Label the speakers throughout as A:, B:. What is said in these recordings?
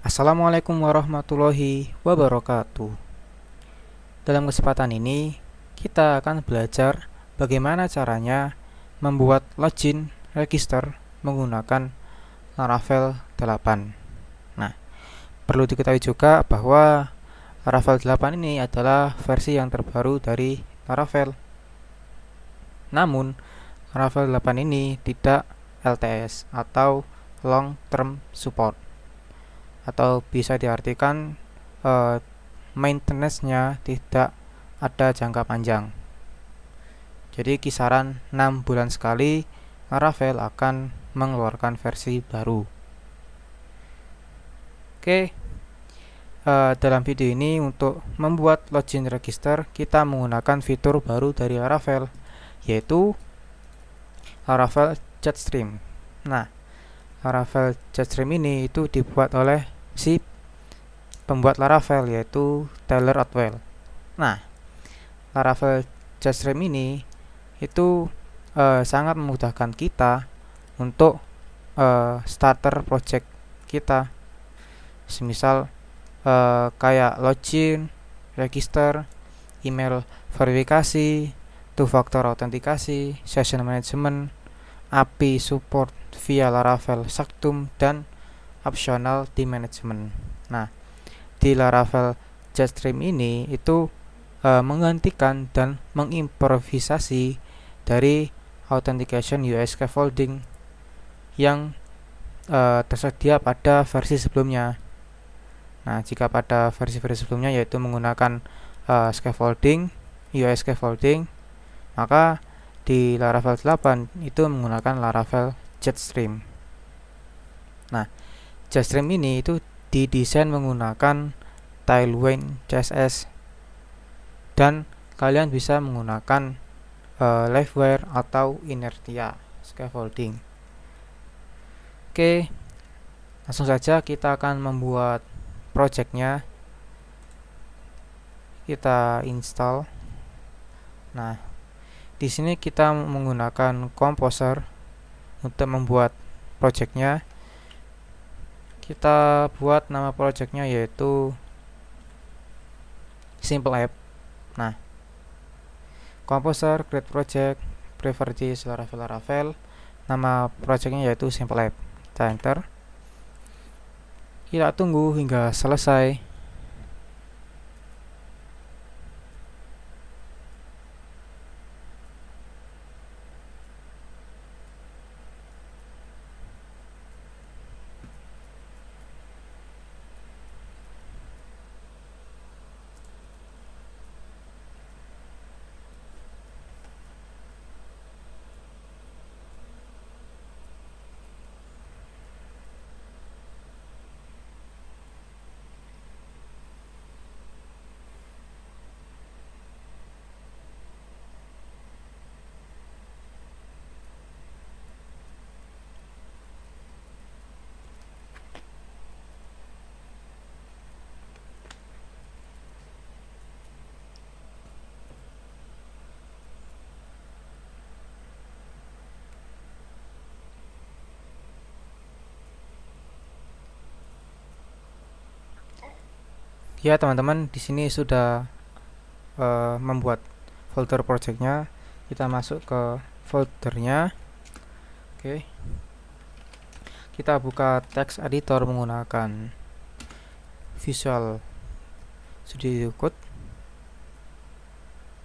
A: Assalamualaikum warahmatullahi wabarakatuh. Dalam kesempatan ini, kita akan belajar bagaimana caranya membuat login register menggunakan Laravel 8. Nah, perlu diketahui juga bahwa Laravel 8 ini adalah versi yang terbaru dari Laravel. Namun, Laravel 8 ini tidak LTS atau Long Term Support, atau bisa diartikan maintenance-nya tidak ada jangka panjang. Jadi kisaran 6 bulan sekali Laravel akan mengeluarkan versi baru. Oke, dalam video ini untuk membuat login register kita menggunakan fitur baru dari Laravel, yaitu Laravel Jetstream. Nah, Laravel Jetstream ini itu dibuat oleh si pembuat Laravel, yaitu Tyler Otwell. Nah, Laravel Jetstream ini itu sangat memudahkan kita untuk starter project kita. Semisal kayak login, register, email verifikasi, two-factor autentikasi, session management, API support via Laravel Sactum, dan optional di management. Nah, di Laravel Jetstream ini itu menggantikan dan mengimprovisasi dari authentication UI scaffolding yang tersedia pada versi sebelumnya. Nah, jika pada versi-versi sebelumnya yaitu menggunakan scaffolding, UI scaffolding, maka di Laravel 8 itu menggunakan Laravel Jetstream. Nah, Jetstream ini itu didesain menggunakan Tailwind CSS, dan kalian bisa menggunakan Livewire atau Inertia scaffolding. Oke, langsung saja kita akan membuat projectnya. Kita install. Nah, di sini kita menggunakan Composer untuk membuat projectnya. Kita buat nama projectnya yaitu Simple App. Nah, Composer, create project, properties Laravel, nama projectnya yaitu Simple App. Kita enter. Kita tunggu hingga selesai. Ya teman-teman, di sini sudah membuat folder projectnya. Kita masuk ke foldernya. Oke, kita buka text editor menggunakan Visual Studio Code.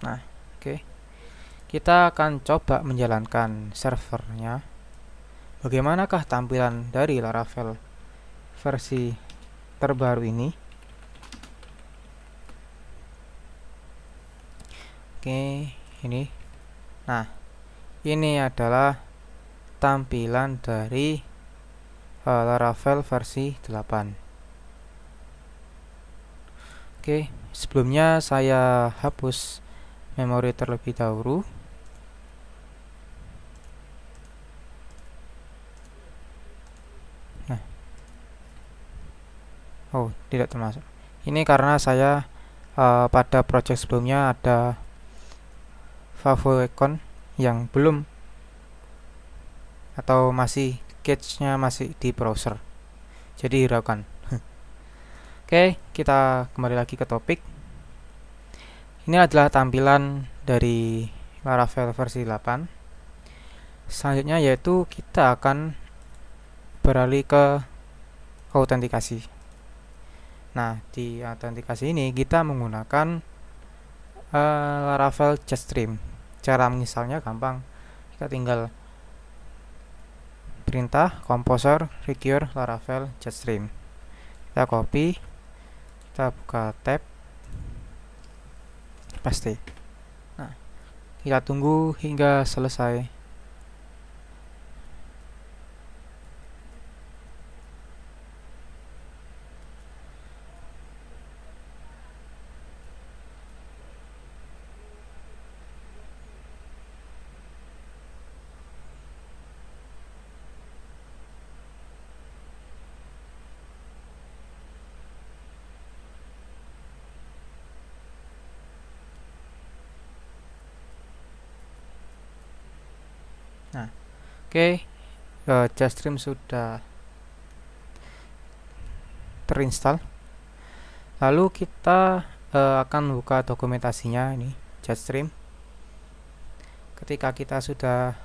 A: Nah, oke, kita akan coba menjalankan servernya. Bagaimanakah tampilan dari Laravel versi terbaru ini? Oke, ini. Nah, ini adalah tampilan dari Laravel versi 8. Oke, sebelumnya saya hapus memori terlebih dahulu. Nah, oh, tidak termasuk. Ini karena saya pada project sebelumnya ada favicon yang belum, atau masih cache-nya masih di browser, jadi hiraukan. Oke, kita kembali lagi ke topik. Ini adalah tampilan dari Laravel versi 8. Selanjutnya yaitu kita akan beralih ke autentikasi. Nah, di autentikasi ini kita menggunakan Laravel Jetstream. Cara menginstalnya gampang. Kita tinggal perintah composer require Laravel Jetstream. Kita copy, kita buka tab, paste. Nah, kita tunggu hingga selesai. Nah, oke, Jetstream sudah terinstall. Lalu kita akan buka dokumentasinya ini Jetstream. Ketika kita sudah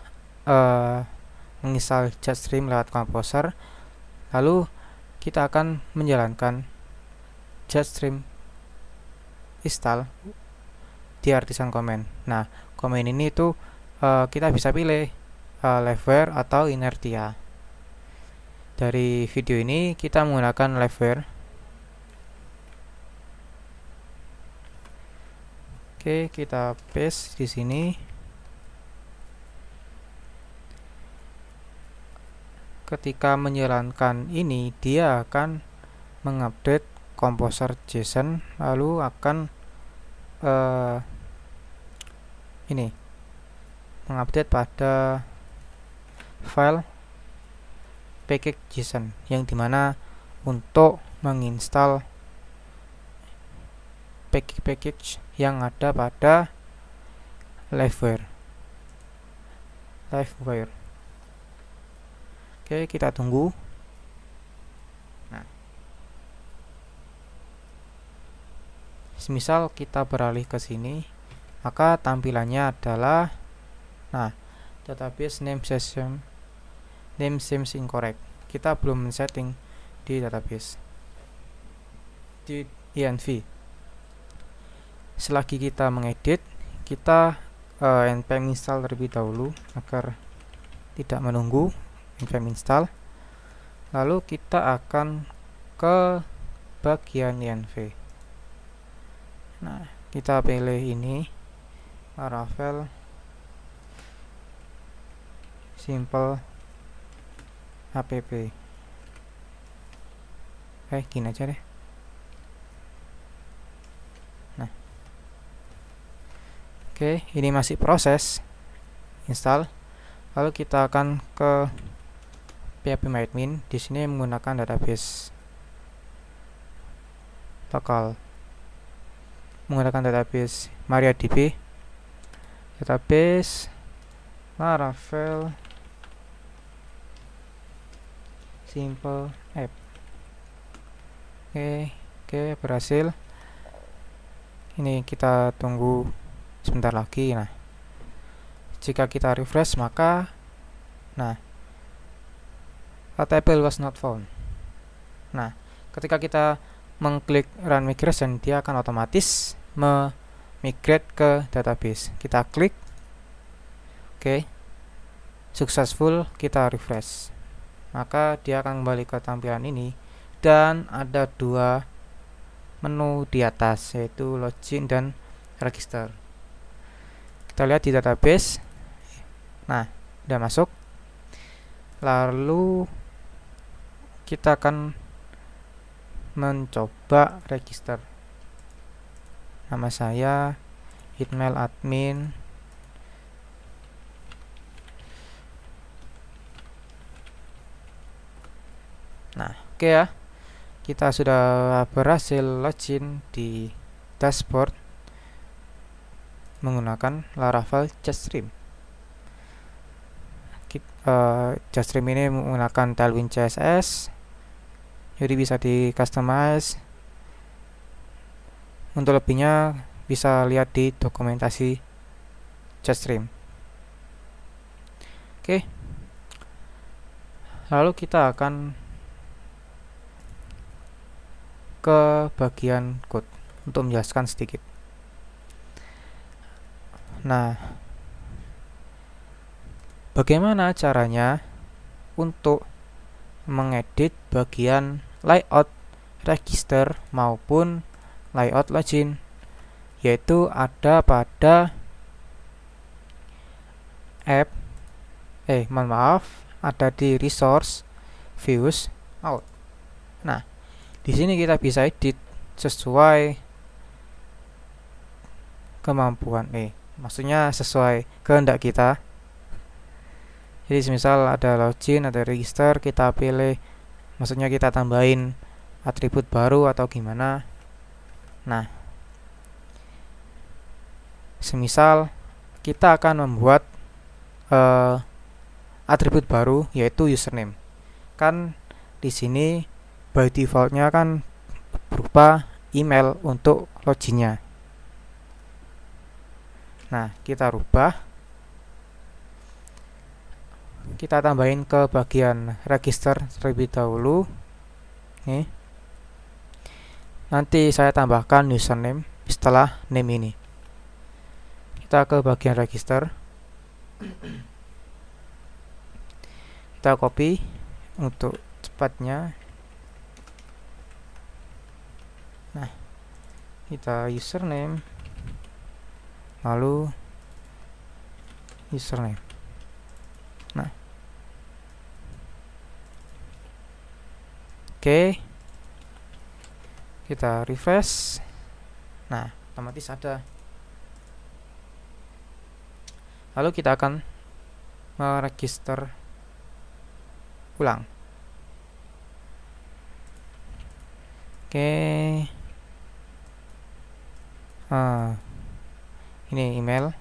A: menginstal Jetstream lewat Composer, lalu kita akan menjalankan Jetstream install di artisan command. Nah, command ini itu kita bisa pilih Liveware atau Inertia. Dari video ini kita menggunakan Liveware. Oke, kita paste di sini. Ketika menjalankan ini, dia akan mengupdate Composer JSON, lalu akan ini mengupdate pada file package.json yang dimana untuk menginstal package yang ada pada Liveware. Oke, kita tunggu. Nah, semisal kita beralih ke sini, maka tampilannya adalah database name seems incorrect. Kita belum men-setting di database di env. Selagi kita mengedit, kita npm install terlebih dahulu agar tidak menunggu npm install. Lalu kita akan ke bagian env. Nah, kita pilih ini Laravel simple app. Gini aja deh. Nah, oke, ini masih proses install. Lalu kita akan ke phpMyAdmin. Di sini menggunakan database lokal, menggunakan database MariaDB, database Laravel simple app. Oke, berhasil. Ini kita tunggu sebentar lagi. Nah, jika kita refresh, maka a table was not found. Nah, ketika kita mengklik run migration, dia akan otomatis migrate ke database. Kita klik, oke, successful. Kita refresh, maka dia akan kembali ke tampilan ini dan ada dua menu di atas, yaitu login dan register. Kita lihat di database. Nah, udah masuk. Lalu kita akan mencoba register. Nama saya, email admin, nah, oke ya, kita sudah berhasil login di dashboard menggunakan Laravel Jetstream. Jetstream ini menggunakan Tailwind CSS, jadi bisa di customize Untuk lebihnya bisa lihat di dokumentasi Jetstream. Oke. Lalu kita akan ke bagian code untuk menjelaskan sedikit. Nah, bagaimana caranya untuk mengedit bagian layout register maupun layout login, yaitu ada pada app ada di resource views out. Nah, di sini kita bisa edit sesuai kemampuan maksudnya sesuai kehendak kita. Jadi misal ada login, ada register, kita pilih, maksudnya kita tambahin atribut baru atau gimana. Nah, semisal kita akan membuat atribut baru yaitu username. Kan di sini by defaultnya kan berupa email untuk loginnya. Nah, kita rubah, kita tambahin ke bagian register terlebih dahulu. Nanti saya tambahkan username setelah name ini. Kita ke bagian register, kita copy untuk cepatnya. Nah, kita username, lalu username. Nah, oke, kita refresh. Nah, otomatis ada. Lalu kita akan meregister ulang. Oke. Ini email.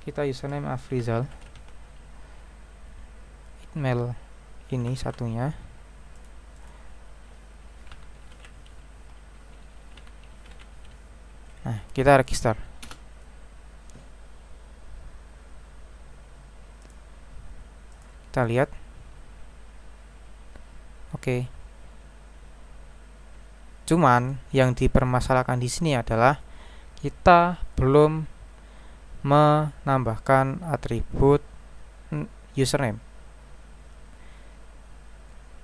A: Kita username Afrizal. Email ini satunya. Nah, kita register. Kita lihat. Oke. Cuman yang dipermasalahkan di sini adalah kita belum menambahkan atribut username.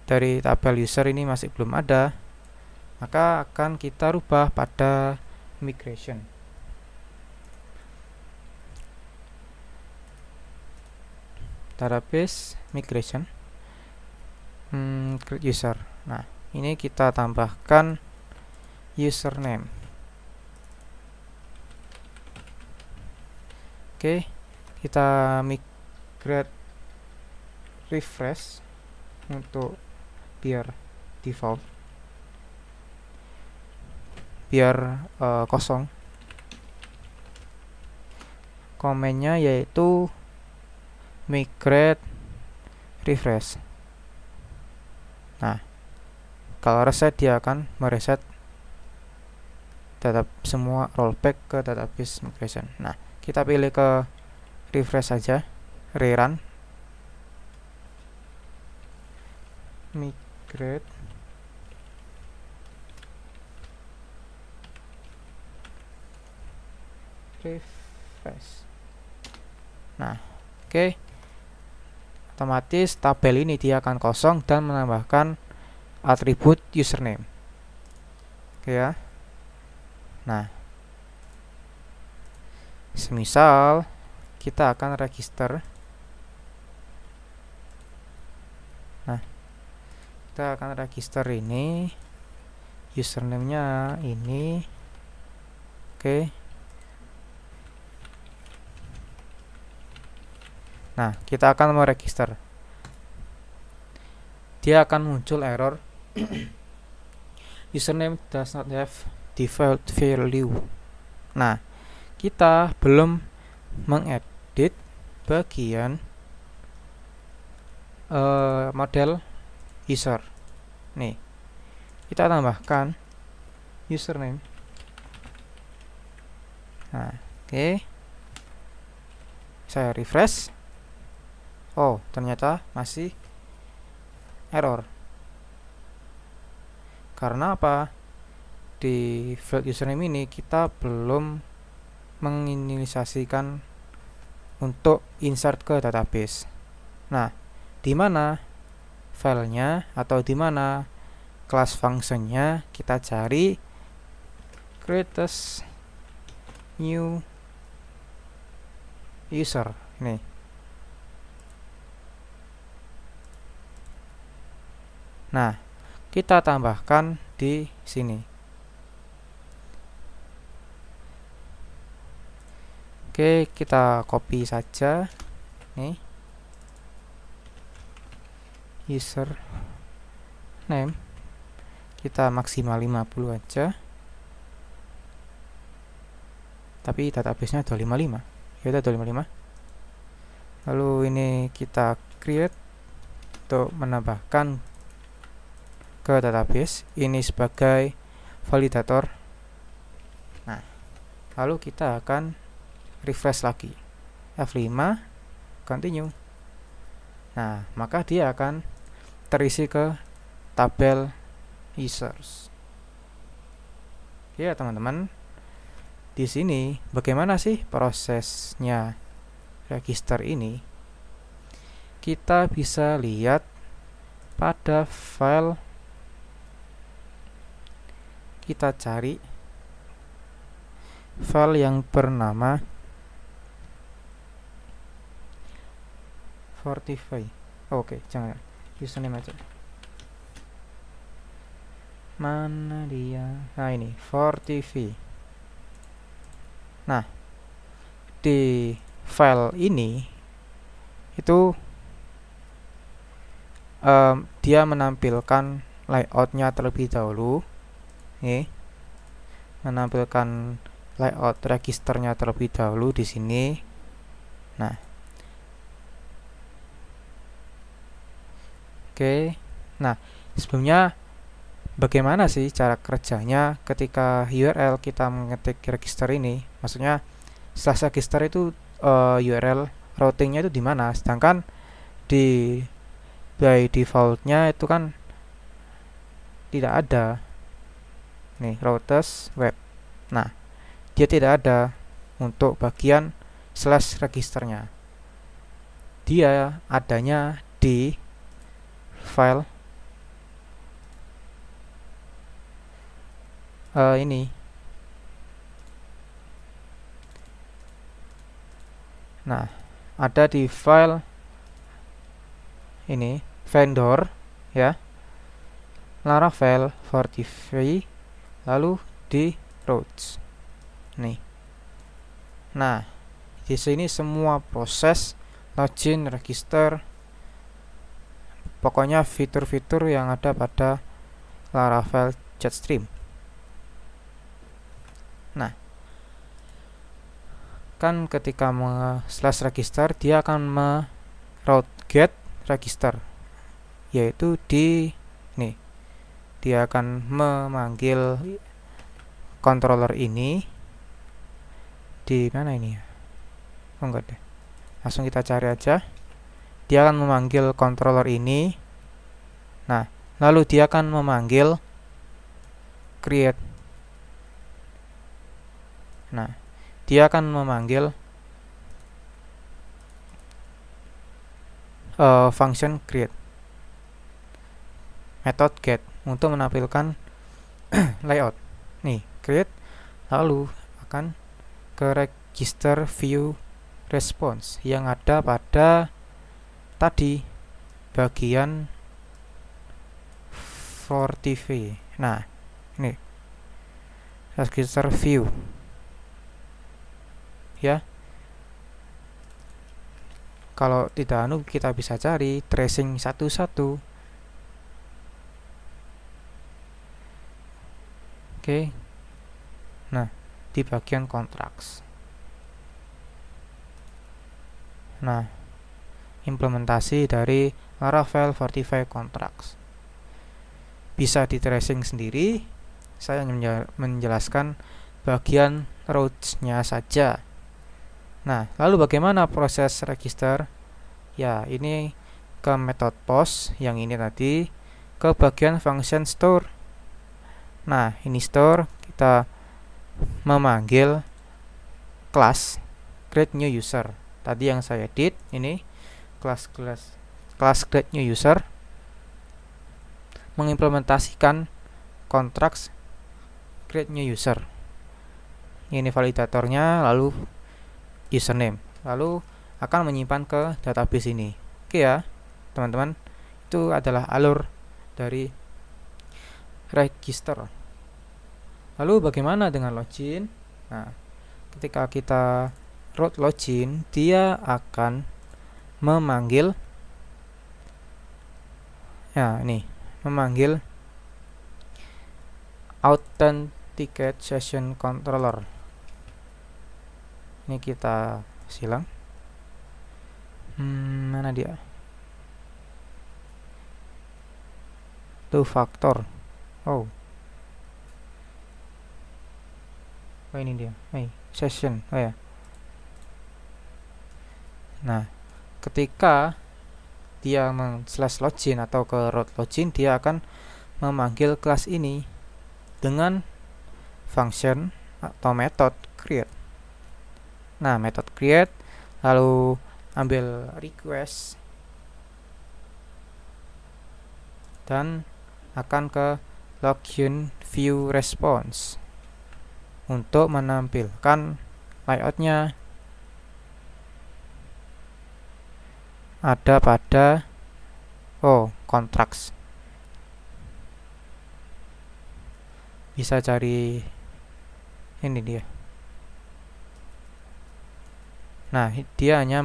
A: Dari tabel user ini masih belum ada, maka akan kita rubah pada migration. Database migration create user. Nah, ini kita tambahkan username. Oke, kita migrate refresh untuk biar default, biar kosong. Komennya yaitu migrate refresh. Nah, kalau reset dia akan mereset data semua rollback ke database migration. Nah, kita pilih ke refresh saja, rerun, migrate refresh. Nah, oke. Otomatis tabel ini dia akan kosong dan menambahkan atribut username. Oke ya. Nah, semisal kita akan register. Nah, kita akan register ini, username-nya ini. Oke. Nah, kita akan meregister. Dia akan muncul error username does not have default value. Nah, kita belum mengedit bagian model user. Nih, kita tambahkan username Nah, oke. Saya refresh. Oh, ternyata masih error. Karena apa? Di field username ini kita belum menginisiasikan untuk insert ke database. Nah, di mana filenya atau di mana class functionnya, kita cari create new user ini. Nah, kita tambahkan di sini. Oke, kita copy saja nih user name, kita maksimal 50 aja, tapi database-nya 255. Ya udah 255. Lalu ini kita create untuk menambahkan ke database ini sebagai validator. Nah, lalu kita akan refresh lagi, F5, continue. Nah, maka dia akan terisi ke tabel users. Ya teman-teman, di sini bagaimana sih prosesnya register ini? Kita bisa lihat pada file, kita cari file yang bernama Fortify. Oke, jangan username aja. Mana dia? Nah, ini Fortify. Nah, di file ini itu dia menampilkan layoutnya terlebih dahulu. Nih, menampilkan layout registernya terlebih dahulu di sini. Nah, oke. Nah, sebelumnya bagaimana sih cara kerjanya ketika URL kita mengetik register ini? Maksudnya slash register itu URL routingnya itu di mana? Sedangkan di by defaultnya itu kan tidak ada. Nih, routers web. Nah, dia tidak ada untuk bagian slash registernya. Dia adanya di file ini. Nah, ada di file ini vendor ya, Laravel Fortify, lalu di routes nih. Nah, di sini semua proses login, register, pokoknya fitur-fitur yang ada pada Laravel Jetstream. Nah, kan ketika slash register dia akan route get register, yaitu di nih, dia akan memanggil controller ini di mana ini ya? Oh enggak deh, langsung kita cari aja. Dia akan memanggil controller ini. Nah, lalu dia akan memanggil create. Nah, dia akan memanggil function create, method get untuk menampilkan layout. Nih, create, lalu akan ke register view response yang ada pada tadi bagian Fortify. Nah, ini register view ya. Kalau tidak kita bisa cari tracing satu-satu. Oke. Nah, di bagian contracts. Nah, implementasi dari Laravel Fortify Contracts bisa di tracing sendiri. Saya menjelaskan bagian rows-nya saja. Nah, lalu bagaimana proses register? Ya, ini ke method post yang ini tadi, ke bagian function store. Nah, ini store, kita memanggil kelas create new user. Tadi yang saya edit ini kelas create new user mengimplementasikan contracts create new user. Ini validatornya, lalu username, lalu akan menyimpan ke database ini. Oke ya, teman-teman, itu adalah alur dari register. Lalu bagaimana dengan login? Nah, ketika kita root login, dia akan memanggil memanggil authenticate session controller. Ini kita silang. Mana dia? Two factor. Oh, ini dia. Session. Oh ya. Nah, ketika dia /login atau ke root login, dia akan memanggil kelas ini dengan function atau method create. Nah, method create, lalu ambil request dan akan ke login view response untuk menampilkan layoutnya ada pada contracts. Bisa cari ini dia. Nah, dia hanya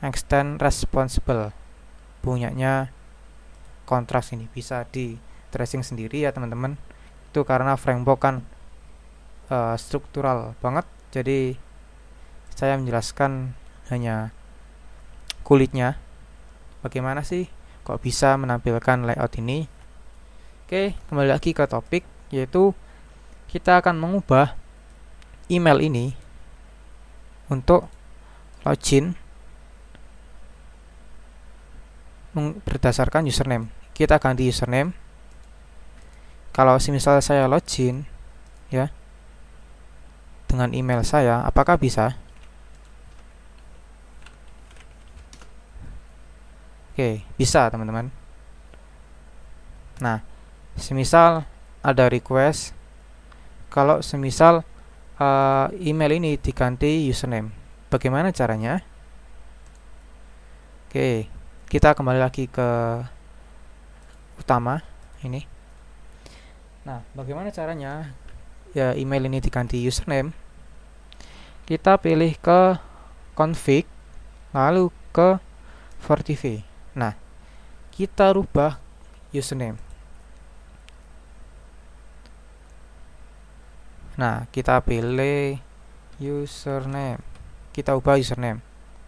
A: extend responsible punyanya contracts. Ini bisa di tracing sendiri ya teman-teman. Itu karena framework kan struktural banget, jadi saya menjelaskan hanya kulitnya, bagaimana sih kok bisa menampilkan layout ini. Oke, kembali lagi ke topik, yaitu kita akan mengubah email ini untuk login berdasarkan username. Kita ganti username. Kalau misalnya saya login ya dengan email saya, apakah bisa? Oke, bisa teman-teman. Nah, semisal ada request, kalau semisal email ini diganti username, bagaimana caranya? Oke, kita kembali lagi ke utama ini. Nah, bagaimana caranya ya email ini diganti username? Kita pilih ke config, lalu ke Fortify. Nah, kita rubah username. Nah, kita pilih username. Kita ubah username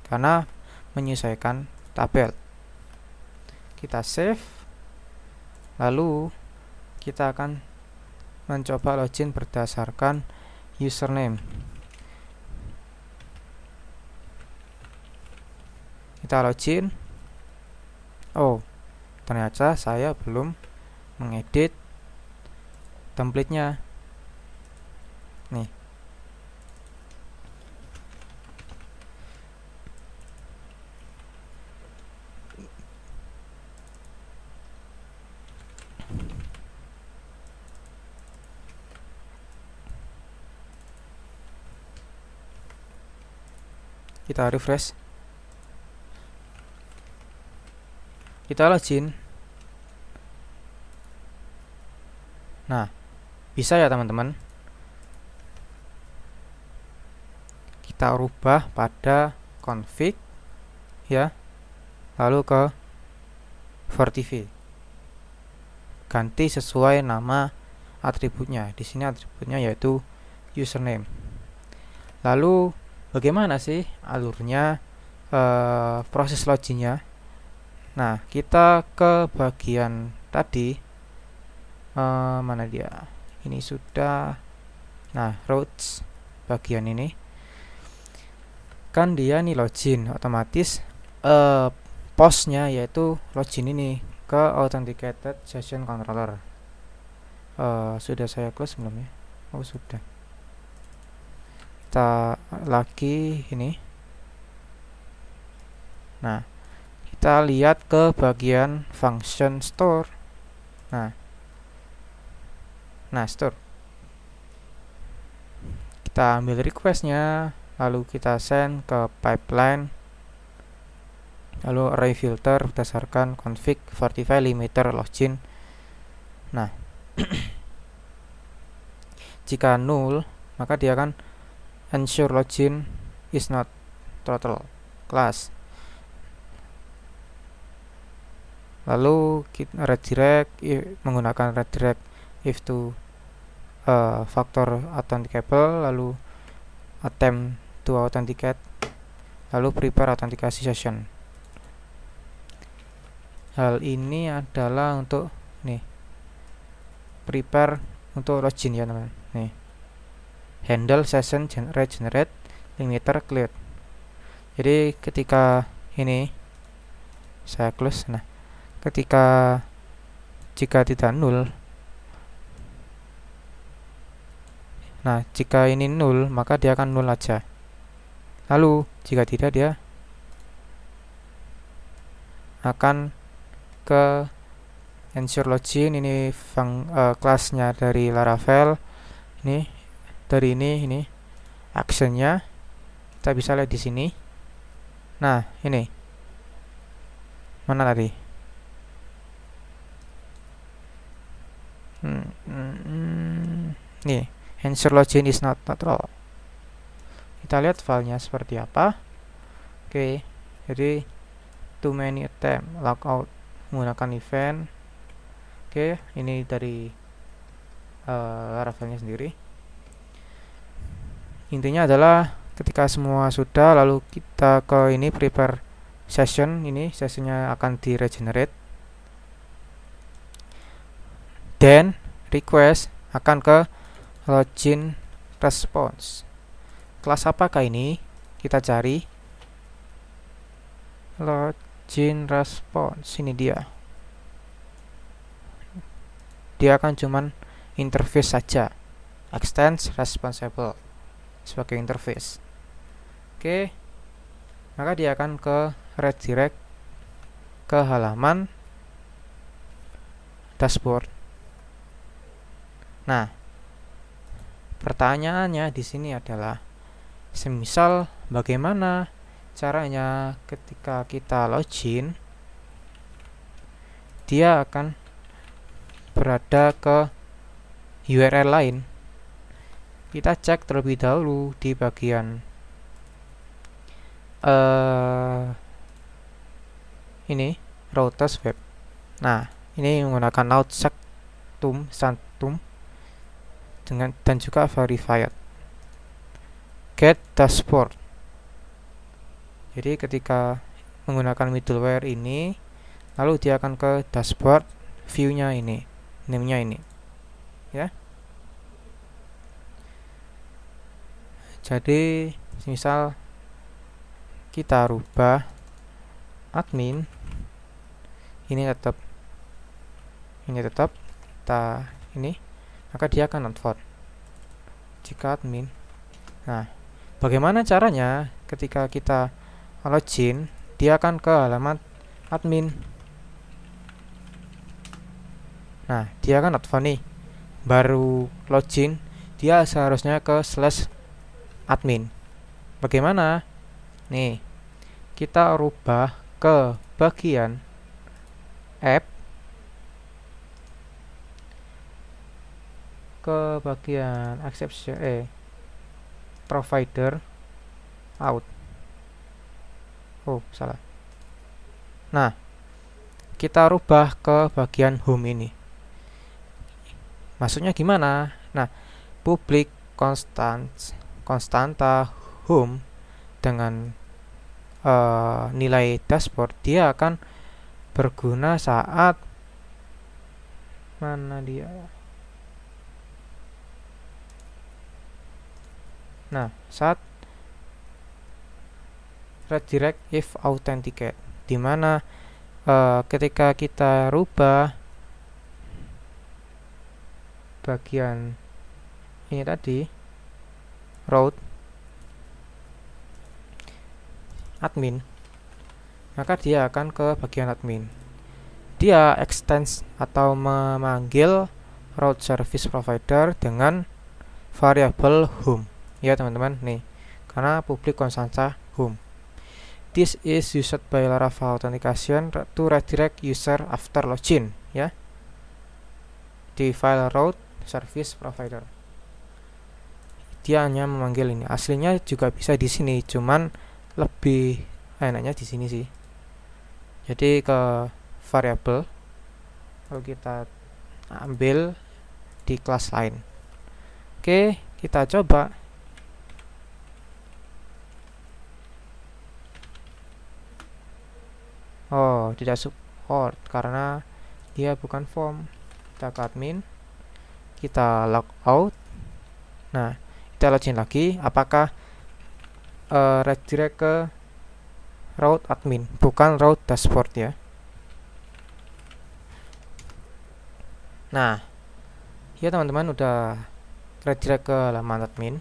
A: karena menyesuaikan tabel. Kita save. Lalu kita akan mencoba login berdasarkan username. Kita login. Oh, ternyata saya belum mengedit template-nya. Nih. Kita refresh. Kita login. Nah, bisa ya teman-teman. Kita rubah pada config ya, lalu ke Fortify, ganti sesuai nama atributnya. Di sini atributnya yaitu username. Lalu bagaimana sih alurnya proses loginnya? Nah, kita ke bagian tadi, mana dia? Ini sudah Nah, routes bagian ini kan dia nih login, otomatis postnya yaitu login ini ke authenticated session controller. Sudah saya close belum ya? Oh, sudah. Kita lagi ini. Nah, kita lihat ke bagian function store. Nah, store. Kita ambil requestnya, lalu kita send ke pipeline, lalu array filter berdasarkan config verify limiter login. Nah, jika null, maka dia akan ensure login is not total class. Lalu kita redirect menggunakan redirect if to factor authenticable, lalu attempt to authenticate, lalu prepare authentication session. Hal ini adalah untuk nih prepare untuk login ya teman. Nih handle session regenerate limiter clear. Jadi ketika ini saya close, nah ketika jika tidak null, nah jika ini null maka dia akan null aja, lalu jika tidak dia akan ke ensure login. Ini kelasnya dari Laravel, ini dari ini actionnya kita bisa lihat di sini. Nah ini mana tadi? Nih ensure login is not total. Kita lihat filenya seperti apa. Oke, jadi too many attempt logout menggunakan event. Oke, ini dari Laravelnya sendiri. Intinya adalah ketika semua sudah, lalu kita ke ini prepare session, ini sessionnya akan di regenerate, dan request akan ke login response. Kelas apakah ini? Kita cari login response, ini dia. Dia akan cuman interface saja, extends responsible sebagai interface. Oke, maka dia akan ke redirect ke halaman dashboard. Nah, pertanyaannya di sini adalah, semisal bagaimana caranya ketika kita login, dia akan berada ke URL lain. Kita cek terlebih dahulu di bagian ini routers web. Nah, ini menggunakan outSecTum dengan dan juga verified get dashboard. Jadi ketika menggunakan middleware ini, lalu dia akan ke dashboard, view-nya ini, name-nya ini, ya. Jadi misal kita rubah admin, ini tetap kita ini, maka dia akan not found jika admin. Nah, bagaimana caranya ketika kita login, dia akan ke halaman admin. Nah, dia akan not found nih, baru login dia seharusnya ke /admin. Bagaimana? Nih, kita rubah ke bagian app, ke bagian exception provider out. Oh, salah. Nah, kita rubah ke bagian home ini. Maksudnya gimana? Nah, public konstanta home dengan nilai dashboard, dia akan berguna saat mana dia Nah, saat redirect if authenticate, dimana ketika kita rubah bagian ini tadi root admin, maka dia akan ke bagian admin. Dia extends atau memanggil root service provider dengan variabel home, ya teman-teman, nih, karena public constanta home. This is used by Laravel authentication to redirect user after login, ya, di file root service provider. Dia hanya memanggil ini. Aslinya juga bisa di sini, cuman lebih enaknya di sini sih. Jadi ke variabel, lalu kita ambil di kelas lain. Oke, kita coba. Oh, tidak support karena dia bukan form. Kita ke admin, kita log out. Nah, kita login lagi. Apakah redirect ke root admin, bukan root dashboard, ya. Nah, ya teman-teman, udah redirect ke halaman admin.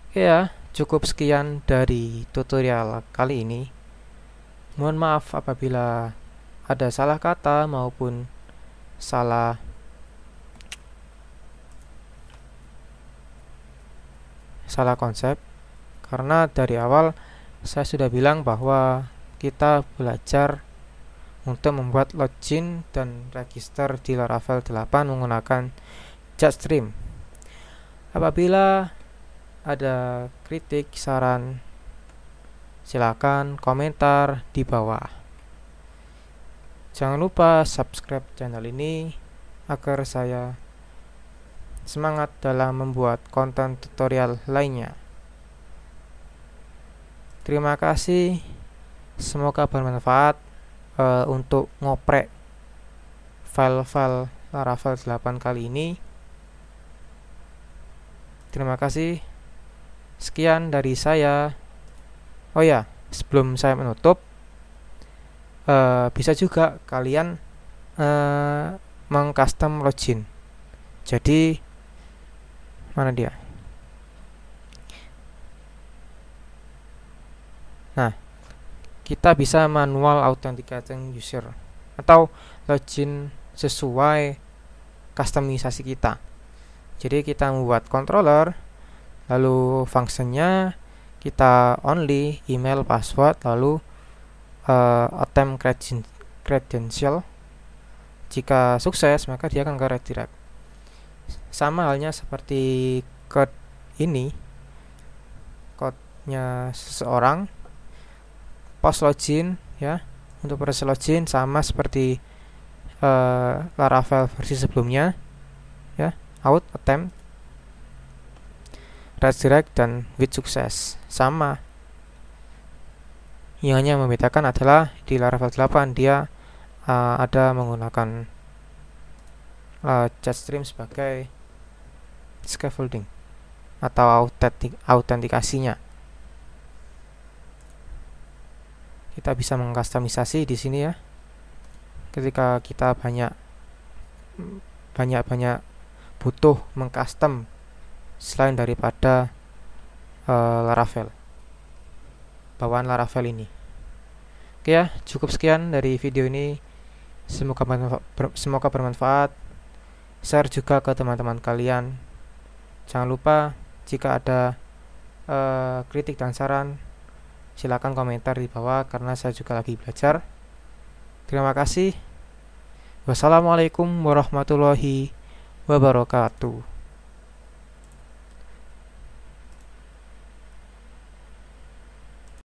A: Oke ya, cukup sekian dari tutorial kali ini. Mohon maaf apabila ada salah kata maupun salah konsep, karena dari awal saya sudah bilang bahwa kita belajar untuk membuat login dan register di Laravel 8 menggunakan Jetstream. Apabila ada kritik, saran, silakan komentar di bawah. Jangan lupa subscribe channel ini agar saya semangat dalam membuat konten tutorial lainnya. Terima kasih, semoga bermanfaat untuk ngoprek file-file Laravel 8 kali ini. Terima kasih. Sekian dari saya. Oh ya, sebelum saya menutup, bisa juga kalian mengcustom login. Jadi mana dia? Nah, kita bisa manual authenticating user atau login sesuai customisasi kita. Jadi kita membuat controller, lalu fungsinya kita only email, password, lalu attempt credential. Jika sukses, maka dia akan ke redirect. Sama halnya seperti code ini, code-nya seseorang. Post login, ya, untuk proses login sama seperti Laravel versi sebelumnya, ya, out, attempt, redirect, dan with success. Sama. Yang hanya membedakan adalah di Laravel 8 dia ada menggunakan Jetstream sebagai scaffolding atau autentikasinya. Kita bisa mengkustomisasi di sini, ya. Ketika kita banyak butuh mengcustom selain daripada Laravel, bawaan Laravel ini. Oke ya, cukup sekian dari video ini. Semoga bermanfaat. Share juga ke teman-teman kalian. Jangan lupa jika ada kritik dan saran, silakan komentar di bawah karena saya juga lagi belajar. Terima kasih. Wassalamualaikum warahmatullahi wabarakatuh.